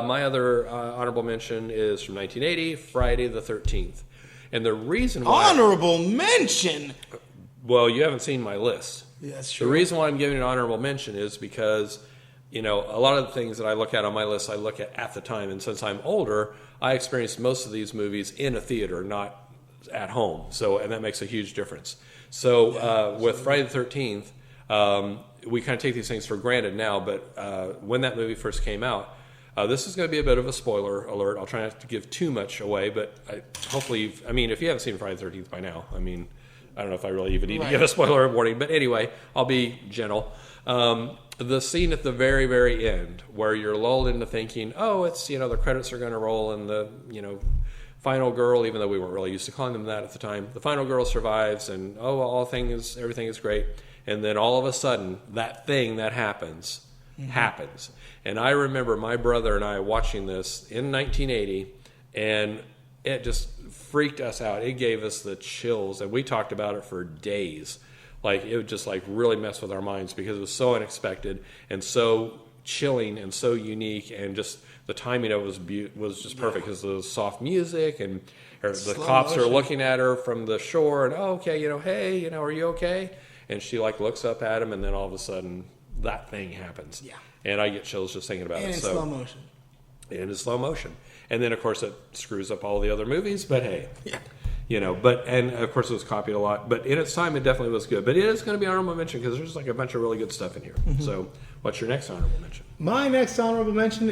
My other honorable mention is from 1980, Friday the 13th. And the reason why... Honorable mention? Well, you haven't seen my list. Yeah, that's true. The reason why I'm giving an honorable mention is because, you know, a lot of the things that I look at on my list, I look at the time. And since I'm older, I experienced most of these movies in a theater, not at home. So, and that makes a huge difference. So with Friday the 13th, we kind of take these things for granted now. But when that movie first came out, this is going to be a bit of a spoiler alert. I'll try not to give too much away, but hopefully, if you haven't seen Friday the 13th by now, I don't know if I really even need to give a spoiler warning. But anyway, I'll be gentle. The scene at the very, very end where you're lulled into thinking, oh, it's, the credits are going to roll and the, final girl, even though we weren't really used to calling them that at the time, the final girl survives and, everything is great. And then all of a sudden, that thing that happens. And I remember my brother and I watching this in 1980, and it just freaked us out. It gave us the chills, and we talked about it for days. Like, it would just really mess with our minds because it was so unexpected and so chilling and so unique, and just the timing of it was just perfect because of the soft music, and the cops are looking at her from the shore, and hey, are you okay? And she looks up at him, and then all of a sudden that thing happens. Yeah. And I get chills just thinking about it. And in slow motion. And in slow motion. And then, of course, it screws up all the other movies, but hey. Yeah. And of course it was copied a lot. But in its time, it definitely was good. But it is going to be honorable mention because there's a bunch of really good stuff in here. Mm-hmm. So what's your next honorable mention? My next honorable mention is